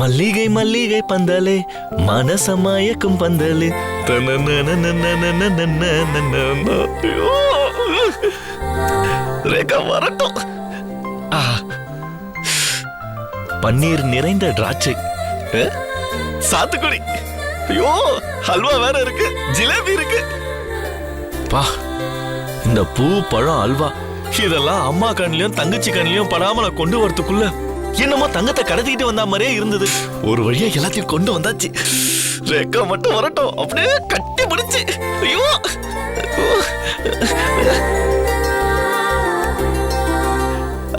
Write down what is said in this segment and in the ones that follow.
மல்லிகை மல்லிகை பந்தலே மனசமாயக்கும் பந்தலே. ரேகா வரட்டும். பன்னீர் நிறைந்த திராட்சை, சாத்துக்குடி, ஐயோ ஹல்வா வேற இருக்கு, ஜிலேபி இருக்கு. பா, இந்த பூ பழம் அல்வா இதெல்லாம் அம்மா கண்ணிலையும் தங்கச்சி கண்ணிலையும் படாம நான் கொண்டு வரதுக்குள்ள என்னமோ தங்கத்தை கடத்திக்கிட்டு வந்தா மாதிரியே இருந்தது. ஒரு வழியா எல்லாத்தையும் கொண்டு வந்தாச்சு. ரேகா மட்டும் வரட்டும், அப்படியே கட்டி பிடிச்சு. ஐயோ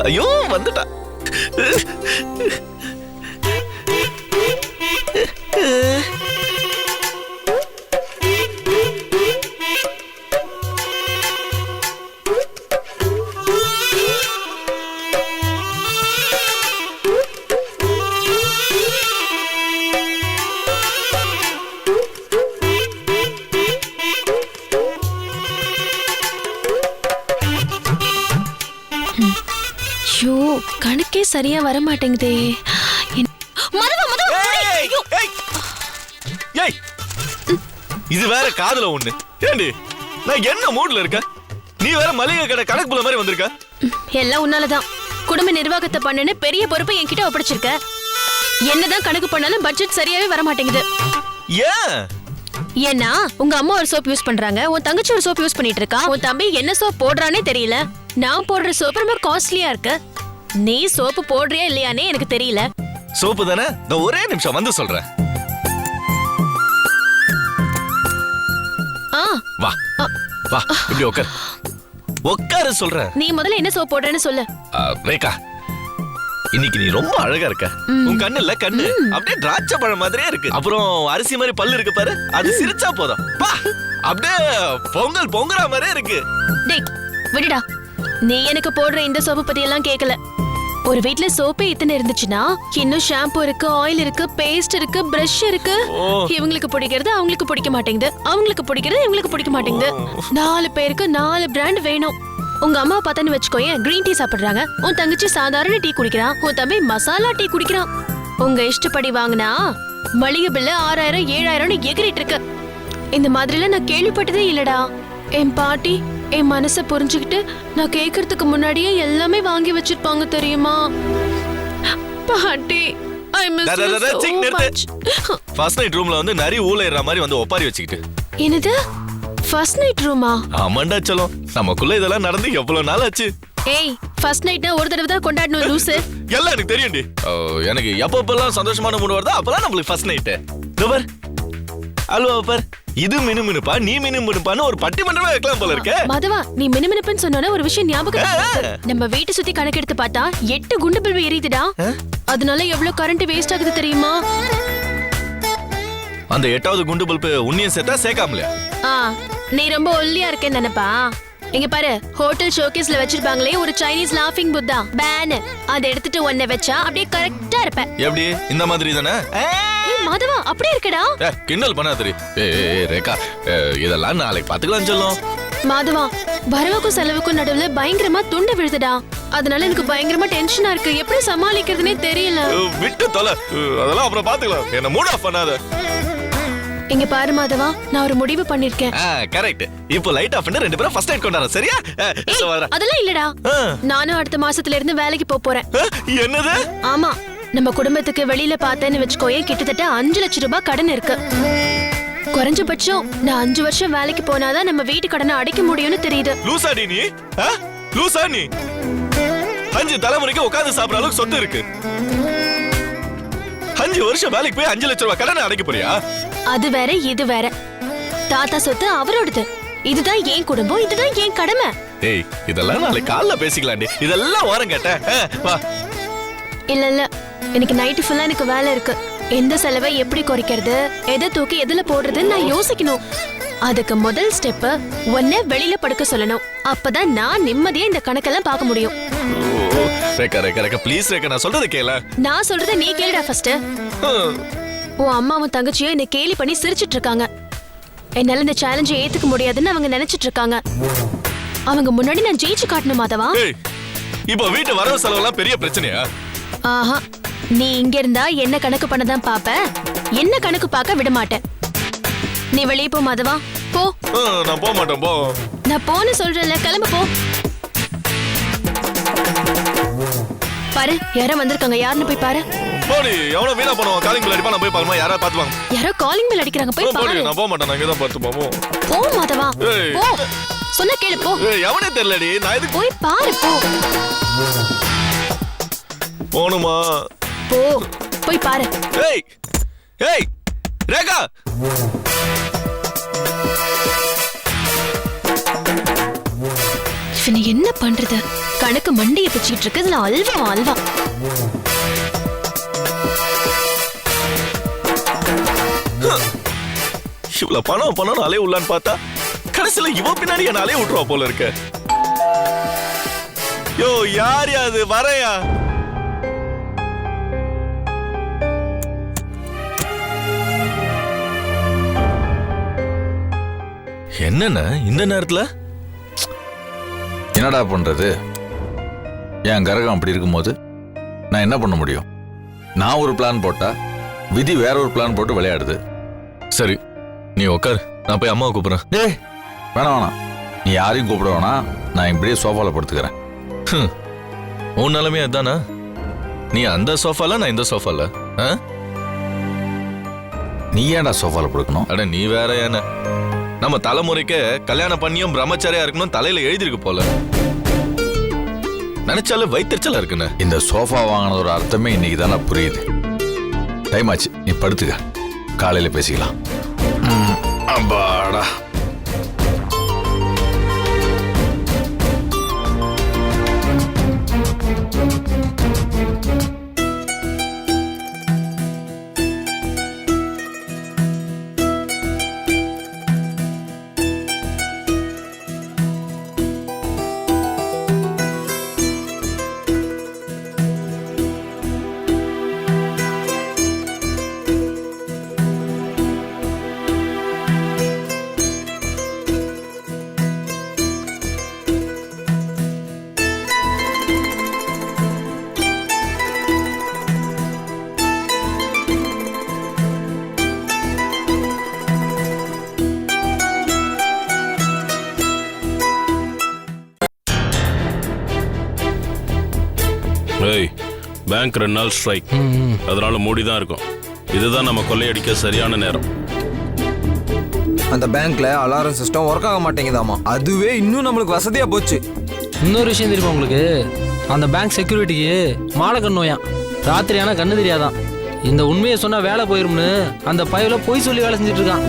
ஐயோ வந்துட்டா. கணக்கே சரியா வர மாட்டேங்குதே. இது வேற காதுல ஒண்ணு. ஏண்டி நான் என்ன மூட்ல இருக்க? நீ வேற மளிகை கடை கணக்கு புள்ள மாதிரி வந்திருக்க. எல்லாம் உன்னாலதான். குடும்ப நிர்வாகத்தை பண்ணுன்னு பெரிய பொறுப்பை என்கிட்ட ஒப்படைச்சிருக்க. என்னதான் கணக்கு பண்ணாலும் பட்ஜெட் சரியாவே வர மாட்டேங்குது. ஏன்? ஏன்னா உங்க அம்மா ஒரு சோப் யூஸ் பண்றாங்க, உன் தங்கச்சி ஒரு சோப் யூஸ் பண்ணிட்டு இருக்கா, உன் தம்பி என்ன சோப் போடுறானே தெரியல. நான் போடுற சோப் ரொம்ப காஸ்ட்லியா இருக்கு. நீ சோப்பு போடுறியா இல்லையானே எனக்கு தெரியல. சோப்பு தானே? நான் ஒரே நிமிஷம் வந்து சொல்றேன். வா வா, இப்படி உட்கார். உட்காரு சொல்றேன். நீ முதல்ல என்ன சோப் போடுறேன்னு சொல்லு. ரேகா, இன்னைக்கு நீ ரொம்ப அழகா இருக்க. உன் கண்ணு இல்ல கண்ணு அப்படியே திராட்சை பழம் மாதிரியே இருக்கு. அப்புறம் அரிசி மாதிரி பல்லு இருக்கு பாரு, அது சிரிச்சா போதும் பா, அப்படியே பொங்கல் பொங்குற மாதிரியே இருக்கு. டேய் விடுடா, நீ எனக்கு போடுற இந்த சோப்பு பத்தி எல்லாம் கேட்கல. ஒரு வீட்ல சோப்பே இத்தனை இருந்துச்சுன்னா இன்னும் ஷாம்பு இருக்கு, ஆயில் இருக்கு, பேஸ்ட் இருக்கு, பிரஷ் இருக்கு. இவங்களுக்கு பிடிக்கிறது அவங்களுக்கு பிடிக்க மாட்டேங்குது, அவங்களுக்கு பிடிக்கிறது இவங்களுக்கு பிடிக்க மாட்டேங்குது. 4 பேருக்கு 4 பிராண்ட் வேணும். உங்க அம்மா பார்த்தன்னு வச்சுக்கோயேன், கிரீன் டீ சாப்பிடுறாங்க, உன் தங்கச்சி சாதாரண டீ குடிக்கிறான், உன் தம்பி மசாலா டீ குடிக்கிறான். உங்க இஷ்டப்படி வாங்கினா மளிகை பில்லு 6000 7000 எகிரிட்டு இருக்கு. இந்த மாதிரிலாம் நான் கேள்விப்பட்டதே இல்லடா. என் பாட்டி என் மனச புரிஞ்சுக்கிட்டு நான் கேக்குறதுக்கு முன்னாடியே எல்லாமே வாங்கி வச்சிருப்பாங்க தெரியுமா? பாட்டி, I miss you so much. First night ரூம்ல வந்து நரி ஊளையற மாதிரி வந்து ஒப்பாரி வச்சிக்கிட்டு. என்னது? ஃபர்ஸ்ட் நைட் ரூமா? ஆமாண்டா செல்லம், நமக்குள்ள இதெல்லாம் நடந்து எவ்வளவு நாள் ஆச்சு. ஏய், ஃபர்ஸ்ட் நைட்னா ஒரு தடவை தான் கொண்டாடணும் லூசு. எல்லாம் எனக்கு தெரியும்டி. எனக்கு எப்பப்பெல்லாம் சந்தோஷமான மூடு வருதோ அப்பலாம் நமக்கு ஃபர்ஸ்ட் நைட். தவர் அல்வா பார், இது மினுமினுப்பா நீ மினுமினுப்பான்னு ஒரு பட்டிமன்றமே வைக்கலாம் போல இருக்க. மதவா, நீ மினுமினுப்புன்னு சொன்னோனே ஒரு விஷயம் ஞாபகம். நம்ம வீட்டை சுத்தி கணக்கெடுத்து பார்த்தா 8 குண்டு பல்பு எரியுதுடா. அதனால எவ்வளவு கரண்ட் வேஸ்ட் ஆகுது தெரியுமா? அந்த 8வது குண்டு பல்பு உன்னியும் சேர்த்தா சேர்க்காமலையா? நீ ரொம்ப ஒல்லியா இருக்கேன்னு நினைப்பா. இங்க பாரு, ஹோட்டல் ஷோகேஸ்ல வச்சிருப்பாங்களே ஒரு சைனீஸ் லாஃபிங் புத்தா பேன், அதை எடுத்துட்டு ஒன்ன வச்சா அப்படியே கரெக்டா இருப்ப. எப்படி இந்த மாதிரி தானே? மாதவா, அப்படியே இருக்கடா. கிண்டல் பண்ணாதே. ரேகா, இதெல்லாம் நாளைக்கு பாத்துக்கலாம் சொல்லும். மாதவா, வரவுக்கும் செலவுக்கும் நடுவுல பயங்கரமா துண்ட விழுதுடா. அதனால எனக்கு பயங்கரமா டென்ஷனா இருக்கு. எப்படி சமாளிக்கிறதுனே தெரியல. விட்டு தொலை, அதெல்லாம் அப்புறம் பாத்துக்கலாம். என்ன மூட் ஆஃப் பண்ணாத. இங்க பாரு மாதவா, நான் ஒரு முடிவு பண்ணிருக்கேன். கரெக்ட். இப்போ லைட் ஆஃப் பண்ணி 2 பேரும் ஃபர்ஸ்ட் நைட் கொண்டாடுறோம், சரியா? அதெல்லாம் இல்லடா, நானும் அடுத்த மாசத்துல இருந்து வேலைக்கு போறேன். என்னது? ஆமா, நம்ம குடும்பத்துக்கு வெளியில பார்த்தேன்னு வச்சுக்கோயே, கிட்டத்தட்ட 5 லட்சம் ரூபாய் கடன் இருக்கு. குறைஞ்சபட்சம் நான் 5 வருஷம் வேலைக்கு போனாதான் நம்ம வீட்டு கடனை அடைக்க முடியும்னு தெரியுது. லூசாடி நீ? லூசா நீ? 5 தலைமுறைக்கு உட்கார்ந்து சாப்பிடுற அளவுக்கு சொத்து இருக்கு. 5 வருஷம் வேலைக்கு போய் 5 லட்சம் ரூபாய் கடனை அடைக்க போறியா? அது வேற இது வேற. தாத்தா சொத்து அவரோடது, இதுதான் என் குடும்பம், இதுதான் என் கடமை. ஏய், இதெல்லாம் நாளைக்கு காலைல பேசிக்கலாம்டி. இதெல்லாம் ஓரம் கேட்ட. வா. இல்ல, எனக்கு நைட் ஃபுல்லா எனக்கு வேலை இருக்கு. எந்த செலவை எப்படி குறைக்கிறது, எதை தூக்கி எதுல போடுறதுன்னு நான் யோசிக்கணும். அதுக்கு முதல் ஸ்டெப் ஒன்ன வெளியில படுக்க சொல்லணும். அப்பதான் நான் நிம்மதியா இந்த கணக்கெல்லாம் பார்க்க முடியும். ரேகா ரேகா ரேகா ப்ளீஸ் ரேகா, நான் சொல்றத கேள. நான் சொல்றத நீ கேளுடா ஃபர்ஸ்ட். உன் அம்மாவும் தங்கச்சியும் என்ன கேலி பண்ணி சிரிச்சிட்டு இருக்காங்க. என்னால இந்த சேலஞ்சை ஏத்துக்க முடியாதுன்னு அவங்க நினைச்சிட்டு இருக்காங்க. அவங்க முன்னாடி நான் ஜெயிச்சு காட்டணும் மாதவா. ஏய், இப்போ வீட்டு வரவு செலவெல்லாம் பெரிய பிரச்சனையா? ஆஹா, நீ இங்க இருந்தா என்ன கணக்கு பண்ணதான் பாப்ப, என்ன கணக்கு பார்க்க விட மாட்டேன். நீ வெளியே போ மாதவா, போ. நான் போக மாட்டேன், போ. நான் போன்னு சொல்றேன்ல, கிளம்பு போ. பாரு, யாரோ வந்திருக்காங்க, யாருன்னு போய் பாரு. போடி, எவ்வளவு வீணா பண்ணுவோம். காலிங் பெல் அடிப்பா, நான் போய் பாருமா, யாரா பாத்துவாங்க. யாரோ காலிங் பெல் அடிக்கிறாங்க, போய் போடி, பாரு. நான் போக மாட்டேன், நான் இங்க தான் பார்த்து போவோம். போ மாதவா, ஏய். போ. சொன்னா கேளு, போ. ஏய், எவனே தெரியலடி, நான் எதுக்கு போய் பாரு, போ. போணுமா? போ, போய் பாரு. ஏய், ஏய், ரேகா. இவனை என்ன பண்றது? கணக்கு மண்டைய பிச்சுக்கிட்டு இருக்கு, இதுல அல்வா அல்வா. இவ்வளவு பணம் அலைய உள்ளான்னு பார்த்தா கடைசியில இவ பின்னாடி என்ன அலைய விட்டுருவா போல இருக்க. யோ, யார் அது? வரையா? என்னண்ணா இந்த நேரத்துல? என்னடா பண்றது? என் கரகம் அப்படி இருக்கும்போது நான் என்ன பண்ண முடியும்? நான் ஒரு பிளான் போட்டா விதி வேற ஒரு பிளான் போட்டு விளையாடுது. சரி, நீ உட்கார், நான் போய் அம்மாவை கூப்பிடுறேன். ஏய், வேணாம், நீ யாரையும் கூப்பிட வேணாம், நான் இப்படியே சோஃபால படுத்துக்கிறேன். உன் நிலைமையா தானா? நீ அந்த சோஃபால, நான் இந்த சோஃபால. நீ ஏன்டா சோஃபால படுக்கணும்? அட நீ வேற என்ன, நம்ம தலைமுறைக்கு கல்யாணம் பண்ணியும் பிரம்மச்சாரியா இருக்கணும் தலையில எழுதிருக்கு போல. நினைச்சாலும் வயிற்றுச்சலா இருக்குண்ணே. இந்த சோஃபா வாங்கினதோட அர்த்தமே இன்னைக்கு தானே புரியுது. டைம் ஆச்சு, நீ படுத்துக்க, காலையில பேசிக்கலாம். அப்பாடா. ஏய், பேங்க் 2 நாள் ஸ்ட்ரைக், அதனால மூடி தான் இருக்கும். இதுதான் நம்ம கொள்ளையடிக்க சரியான நேரம். அந்த பேங்க்ல அலாரம் சிஸ்டம் ஒர்க் ஆக மாட்டேங்குதாமா, அதுவே இன்னும் நம்மளுக்கு வசதியா போச்சு. இன்னொரு விஷயம் தெரியுமா உங்களுக்கு? அந்த பேங்க் செக்யூரிட்டிக்கு மாலை கண்ணோயாம், ராத்திரி ஆனா கண்ணு தெரியாதான். இந்த உண்மையை சொன்னா வேலை போயிரும்னு அந்த பையில பொய் சொல்லி வேலை செஞ்சுட்டு இருக்கான்.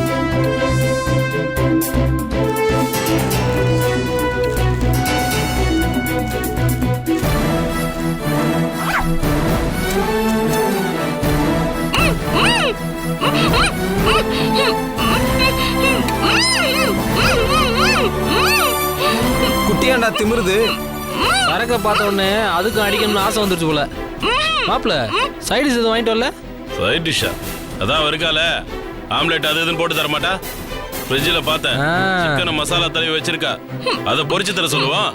குட்டியாண்டா திமிருது. சரக்க பார்த்த உடனே அதுக்கும் அடிக்கணும்னு ஆசை வந்துருச்சு போல. மாப்பிள சைடிஸ் எதுவும் வாங்கிட்டு வரல? சைட் டிஷ்ஷா? அதான் இருக்கால ஆம்லெட் அது இதுன்னு போட்டு தர மாட்டா. ஃப்ரிட்ஜில் பார்த்தேன், சிக்கன மசாலா தடவி வச்சிருக்கா, அதை பொரிச்சு தர சொல்லுவான்.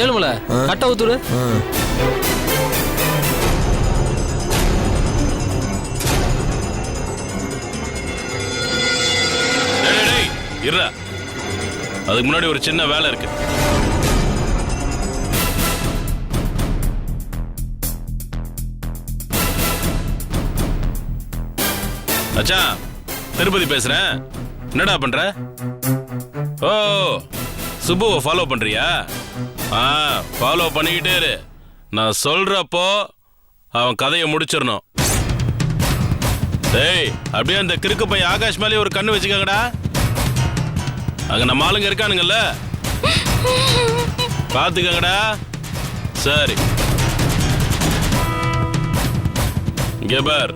ஏழுமல கட்ட ஊத்துடு. இருடா, அதுக்கு முன்னாடி ஒரு சின்ன வேலை இருக்கு. அச்சா, திருப்பதி பேசுறேன். என்னடா பண்ற? ஓ, சுப்புவை ஃபாலோ பண்றியா? ஃபாலோ பண்ணிக்கிட்டே இரு. நான் சொல்றப்போ அவன் கதையை முடிச்சிடணும். டேய், அப்படியே அந்த கிறுக்கு பையன் ஆகாஷ் மேலே ஒரு கண்ணு வச்சுக்கங்கடா. அங்க நம்ம ஆளுங்க இருக்கானுங்கல்ல, பாத்துக்கங்கடா. சரி, இங்க பார்,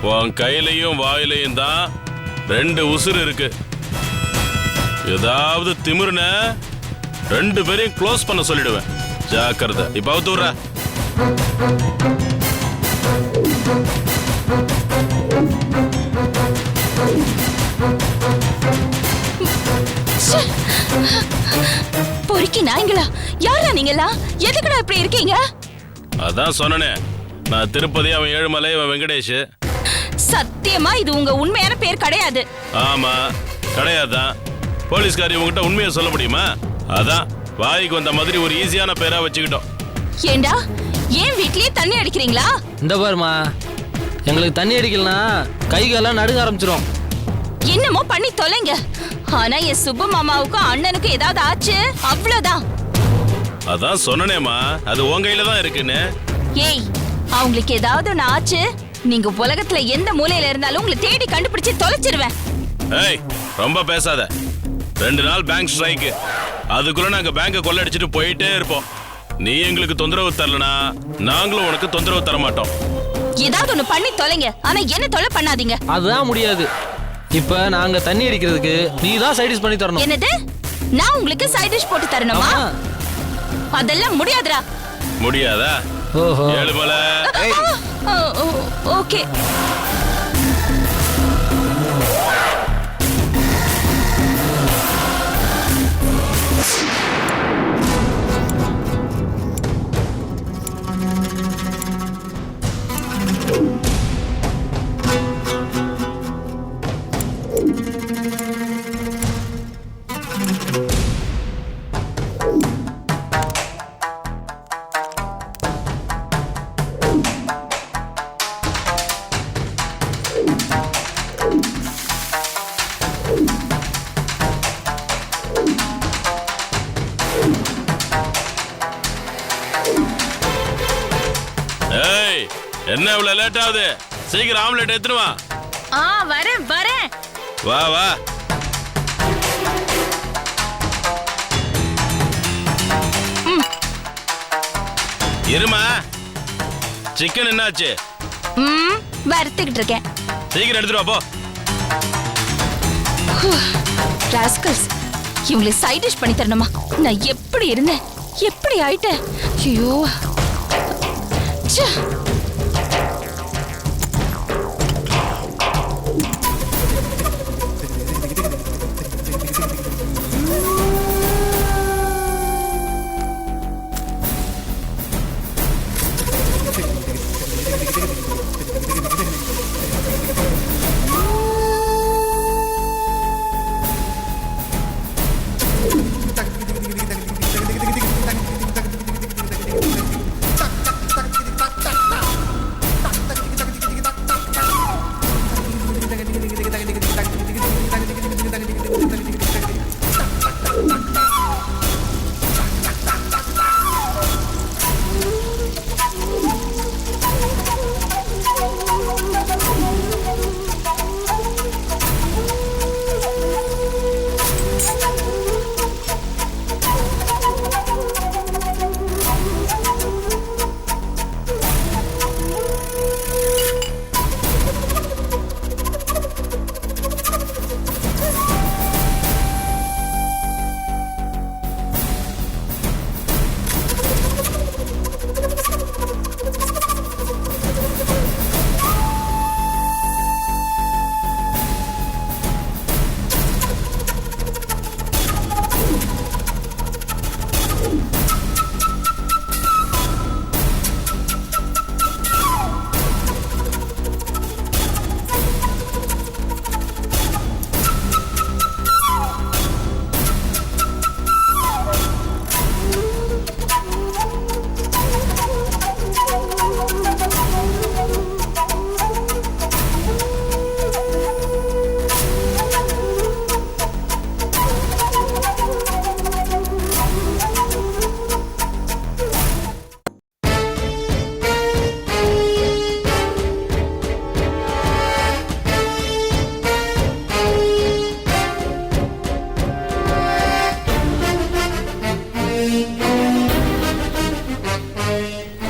உன் கையிலையும் வாயிலையும் தான் 2 உசுறு இருக்கு. ஏதாவது திமிருன 2 பேரையும் க்ளோஸ் பண்ண சொல்லிடுவேன். ஜாக்கிரதை. இப்ப அவுத்துடுற. பொறுமையா பொறுக்கி நாய்ங்களா? யாரா நீங்களா? எதுக்குடா இப்படி இருக்கீங்க? அதான் சொன்னனே, நான் திருப்பதி, அவன் ஏழுமலை, அவன் வெங்கடேஷ். சத்தியமா இது உங்க உண்மையான பேர் கிடையாது. ஆமா, கிடையாதான். போலீஸ்காரி உங்ககிட்ட உண்மையை சொல்ல முடியுமா? அதான் வாய்க்கு வந்த மாதிரி ஒரு ஈஸியான பேரா வச்சுக்கிட்டோம். ஏண்டா ஏன் வீட்லயே தண்ணி அடிக்கிறீங்களா? இந்த பாருமா, எங்களுக்கு தண்ணி அடிக்கலனா கை காலெல்லாம் நடுங்க ஆரம்பிச்சிரும். என்னமோ பண்ணி தொலைங்க. ஆனா என் சுப்பு மாமாவுக்கும் அண்ணனுக்கும் ஏதாவது ஆச்சு அவ்வளவுதான். அதான் சொன்னனேமா, அது உன் கையில தான் இருக்குன்னு. ஏய், அவங்களுக்கு ஏதாவது ஒண்ணு ஆச்சு, நீங்க உலகத்துல எந்த மூலையில இருந்தாலும் உங்களை தேடி கண்டுபிடிச்சு தொலைச்சிருவேன். ஏய், ரொம்ப பேசாத. 2 நாள் பேங்க் ஸ்ட்ரைக்கு. அதுக்குள்ள நாங்க பேங்கை கொள்ளடிச்சிட்டு போயிட்டே இருப்போம். நீ எங்களுக்கு தொந்தரவு தரலனா நாங்களும் உனக்கு தொந்தரவு தர மாட்டோம். ஏதாவது ஒண்ணு பண்ணி தொலைங்க. ஆனா என்ன தொலை பண்ணாதீங்க. அதுதான் முடியாது. இப்ப நாங்க தண்ணி அடிக்கிறதுக்கு நீ தான் சைடிஷ் பண்ணி தரணும். என்னது? நான் உங்களுக்கு சைட் டிஷ் போட்டு தரணுமா? ஆமா. அதெல்லாம் முடியாதுடா. முடியாதா? ஓஹோ. ஏழுமலை. ஓகே. ஏய், என்ன இவ்வளவு லேட் ஆகுது? சீக்கிரம் ஆம்லெட் எடுத்துட்டு வா. வரேன். வா வா. இருமா, சிக்கன் என்னாச்சு? வறுத்துக்கிட்டு இருக்கேன். சீக்கிரம் எடுத்துட்டு வா போ. ராஸ்கல்ஸ், இவங்களுக்கு சைட் டிஷ் பண்ணி தரணுமா? நான் எப்படி இருந்தேன், எப்படி ஆயிட்டேன். ஐயோ, ச்சே.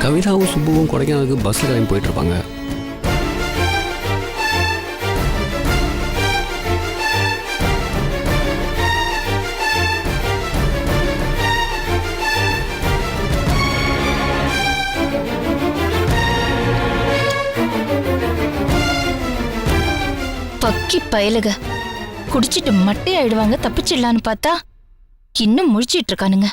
கவிதாவும் சுப்புவும் கொடைக்கானலுக்கு பஸ்ஸில் கிளம்பி போயிட்டு இருப்பாங்க. பக்கி பயலுக குடிச்சிட்டு மட்டை ஆயிடுவாங்க, தப்பிச்சிடலான்னு பார்த்தா இன்னும் முழிச்சிட்டு இருக்கானுங்க.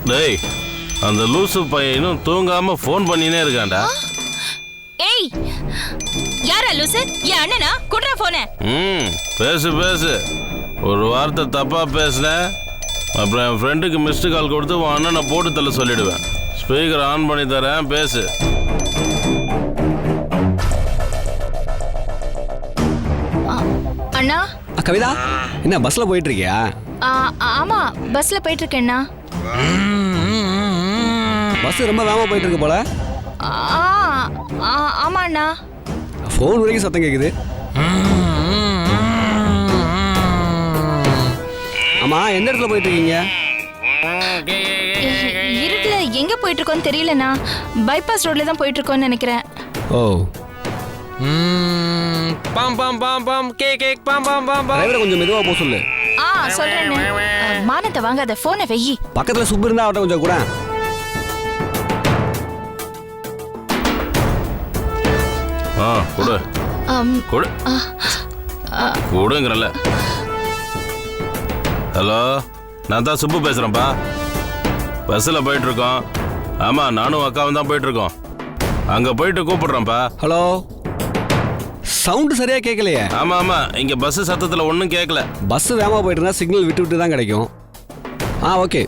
டேய், அந்த லூசு பையனும் தூங்காம ஃபோன் பண்ணினே இருக்கான்டா. ஏய், யாரா லூசு? என் அண்ணனா? குடுறா போன. பேசு பேசு. ஒரு வார்த்தை தப்பா பேசுன, அப்புறம் என் ஃப்ரெண்டுக்கு மிஸ்டு கால் கொடுத்து உன் அண்ணனை போட்டு தள்ள சொல்லிடுவேன். ஸ்பீக்கர் ஆன் பண்ணி தரேன், பேசு. அண்ணா. கவிதா, என்ன பஸ்ல போயிட்டு இருக்கியா? ஆமா, பஸ்ல போயிட்டு இருக்கேன்னா. பஸ் ரொம்ப வேகமா போயிட்டு இருக்கு போல. ஆமா அண்ணா. ஃபோன் வரைக்கும் சத்தம் கேக்குது. ஆமா, எந்த இடத்துல போயிட்டு இருக்கீங்க? இருட்டுல எங்க போயிட்டு இருக்கோம்னு தெரியலண்ணா. பைபாஸ் ரோட்ல தான் போயிட்டு இருக்கோம்னு நினைக்கிறேன். Oh, bam bam bam bam cake bam bam bam bam. டிரைவரை கொஞ்சம் மெதுவா போக சொல்லு. சொல்றேன். மானத்தை வாங்காத, போனை வெயி. பக்கத்துல சுப்பு இருந்தா அவட்ட கொஞ்சம் கூட. கொடு கொடு கொடுங்கிறல்ல. ஹலோ, நான் தான் சுப்பு பேசுறேன்ப்பா. பஸ்ஸில் போயிட்டு இருக்கோம். ஆமா, நானும் அக்காவும் தான் போயிட்டு இருக்கோம். அங்க போயிட்டு கூப்பிடுறேன்ப்பா. ஹலோ, சவுண்ட் சரியா கேட்கலையே. ஆமா ஆமா, இங்க பஸ் சத்தத்துல ஒன்றும் கேட்கல. பஸ் வேகமா போயிட்டு இருந்தா சிக்னல் விட்டு விட்டு தான் கிடைக்கும். ஓகே.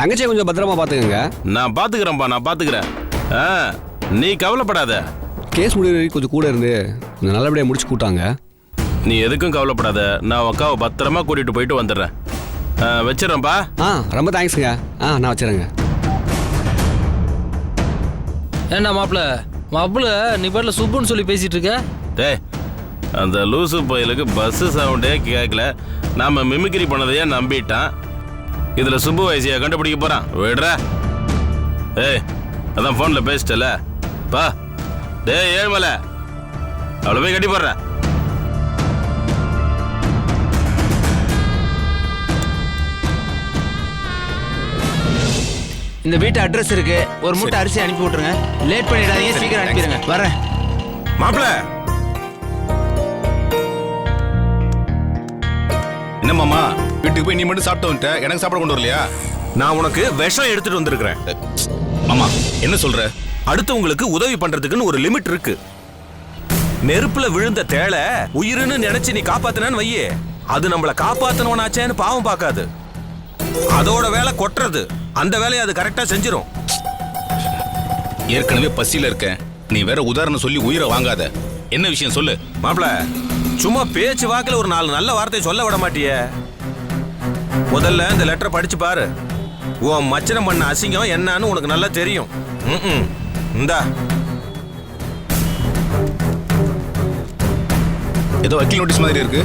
தங்கச்சியை கொஞ்சம் பத்திரமா பாத்துக்கங்க. நான் பாத்துக்கிறேன்ப்பா, நான் பாத்துக்கிறேன். நீ கவலைப்படாத. கேஸ் முடிவு வரைக்கும் கொஞ்சம் கூட இருந்து கொஞ்சம் நல்லபடியாக முடிச்சு கூட்டாங்க. நீ எதுக்கும் கவலைப்படாத. நான் அக்காவை பத்திரமா கூட்டிட்டு போயிட்டு வந்துடுறேன். வச்சிடறேன்ப்பா. ரொம்ப தேங்க்ஸுங்க. நான் வச்சிடறேங்க. ஏண்டா மாப்பிள்ள நீ பாட்டுல சுப்புன்னு சொல்லி பேசிட்டு இருக்க. டேய், அந்த லூசு பையலுக்கு பஸ் சவுண்டே கேட்கல. நாம மிமிக்ரி பண்ணதையே நம்பிட்டான். இதுல சுப்பு வயசியா கண்டுபிடிக்க போறான். விடுற. ஏய், அதான் போன்ல பேசிட்டல பா. டேய் ஏழ்மலை, அவளை போய் கட்டி போடுற. இந்த வீட்டு அட்ரஸ் இருக்கு. ஒரு மூட்டை அரிசி அனுப்பி விட்டுருங்க. லேட் பண்ணிடாதீங்க, சீக்கிரம் அனுப்பிடுங்க. வரேன். மாப்பிள்ள. என்ன மாமா, வீட்டுக்கு போய் நீ மட்டும் சாப்பிட்டு வந்துட்ட, எனக்கு சாப்பிட கொண்டு வரலையா? நான் உனக்கு விஷம் எடுத்துட்டு வந்திருக்கிறேன். மாமா, என்ன சொல்ற? அடுத்தவங்களுக்கு உதவி பண்றதுக்குன்னு ஒரு லிமிட் இருக்கு. நெருப்புல விழுந்த தேளை உயிர்னு நினைச்சு நீ காப்பாத்தினான்னு வையே, அது நம்மள காப்பாத்தனவனாச்சேன்னு பாவம் பார்க்காது. அதோட வேலை கொட்டுறது. அந்த வேலையை அது கரெக்டா செஞ்சிரும். ஏற்கனவே பசியில இருக்கேன், நீ வேற உதாரணம் சொல்லி உயிரை வாங்காத. என்ன விஷயம் சொல்லு. மாப்பிள, சும்மா பேச்சு வாக்குல ஒரு 4 நல்ல வார்த்தை சொல்ல விட மாட்டியே. முதல்ல இந்த லெட்டரை படிச்சு பாரு. உன் மச்சனம் பண்ண அசிங்கம் என்னன்னு உனக்கு நல்லா தெரியும். இந்தா. ஏதோ வக்கீல் நோட்டீஸ் மாதிரி இருக்கு.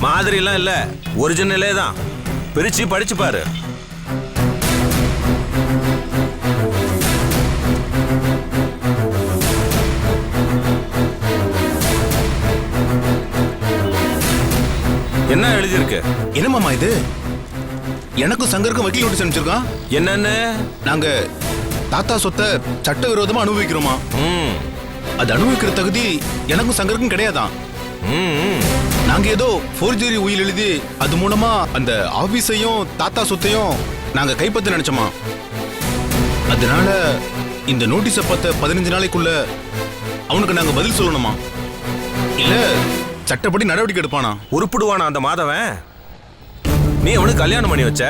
மாதிரி எல்லாம் இல்ல, ஒரிஜினலே தான். பிரிச்சு படிச்சு பாரு. என்ன எழுதியிருக்கு? என்ன மாமா இது? எனக்கும் சங்கருக்கும் வக்கீல் நோட்டீஸ் அனுப்பிச்சிருக்கான். என்னன்னு? நாங்க தாத்தா சொத்தை சட்டவிரோதமா அனுபவிக்கிறோமா. அது அனுபவிக்கிற தகுதி எனக்கும் சங்கருக்கும் கிடையாதான். நாங்க ஏதோ ஃபோர்ஜரி உயில் எழுதி அது மூலமா அந்த ஆபீஸையும் தாத்தா சொத்தையும் நாங்க கைப்பற்ற நினைச்சோமா. அதனால இந்த நோட்டீஸை பார்த்த 15 நாளைக்குள்ள அவனுக்கு நாங்க பதில் சொல்லணுமா, இல்ல சட்டப்படி நடவடிக்கை எடுப்பானா? உருப்பிடுவானா அந்த மாதவன்? நீ அவனுக்கு கல்யாணம் பண்ணி வச்ச.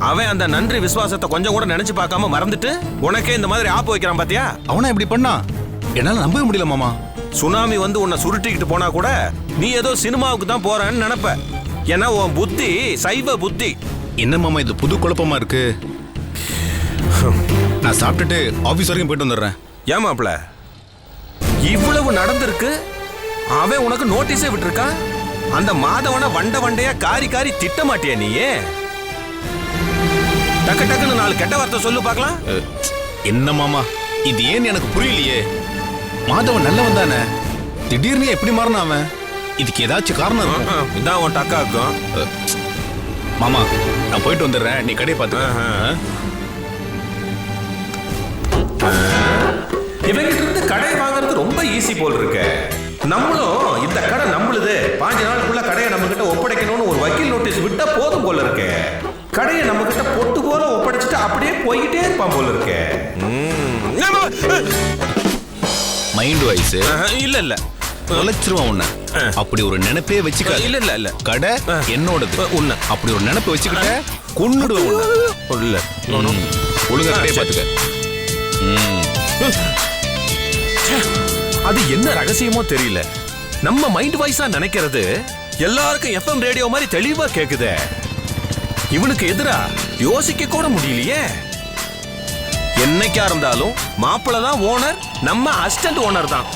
அவன் அந்த நன்றி விசுவாசத்தை கொஞ்சம் கூட நினைச்சு பார்க்காம மறந்துட்டு உனக்கே இந்த மாதிரி ஆப்பு வைக்கிறான் பாத்தியா? அவனா இப்படி பண்ணா என்னால நம்பவே முடியல மாமா. சுனாமி வந்து உன்னை சுருட்டிக்கிட்டு போனா கூட நீ ஏதோ சினிமாவுக்கு தான் போறன்னு நினைப்ப. ஏன்னா உன் புத்தி சைவ புத்தி. என்ன மாமா இது புது குழப்பமா இருக்கு? நான் சாப்பிட்டுட்டு ஆபீஸ் வரைக்கும் போயிட்டு வந்துடுறேன். ஏமாப்ல, இவ்வளவு நடந்திருக்கு, அவன் உனக்கு நோட்டீஸே விட்டுருக்கான். அந்த மாதவனை வண்டையா காரி காரி திட்ட மாட்டியா நீயே? டக்கு டக்குன்னு 4 கெட்ட வார்த்தை சொல்லு பார்க்கலாம். என்ன மாமா இது ஏன்னு எனக்கு புரியலையே. மாதவன் நல்லவன் தானே, திடீர்னு எப்படி மாறினா அவன்? இதுக்கு ஏதாச்சும் காரணம் இருக்கும். இதான் உன் டக்காக்கும். மாமா, நான் போயிட்டு வந்துடுறேன், நீ கடையை பார்த்து. இவங்கிட்ட இருந்து கடை வாங்குறது ரொம்ப ஈஸி போல் இருக்கு. நம்மளும் இந்த கடை நம்மளுது 5 நாளுக்குள்ள கடையை நம்ம கிட்ட ஒப்படைக்கணும்னு ஒரு வக்கீல் நோட்டீஸ் விட்டா போதும் போல இருக்கு. கடையை நம்ம கிட்ட பொட்டு போல ஒப்படைச்சிட்டு அப்படியே போய்கிட்டே இருப்பான் போல இருக்கு. மைண்ட் வாய்ஸ் இல்ல இல்ல தொலைச்சிருவான் உன்ன. அப்படி ஒரு நினைப்பே வச்சுக்க. இல்ல இல்ல இல்ல கடை என்னோடது உன்ன அப்படி ஒரு நினைப்பை வச்சுக்கிட்ட கொன்னுடுவேன் உன்னை. இல்ல ஒழுங்கா கடையை பார்த்துக்க. அது என்ன ரகசியமோ தெரியல. நம்ம மைண்ட் வாய்ஸா நினைக்கிறது எல்லாருக்கும் எஃப்எம் ரேடியோ மாதிரி தெளிவா கேக்குதே. இவனுக்கு எதிரா யோசிக்க கூட முடியலையே. என்னைக்கா இருந்தாலும் மாப்பிள்ள தான் ஓனர், நம்ம அசிஸ்டன்ட் ஓனர் தான்.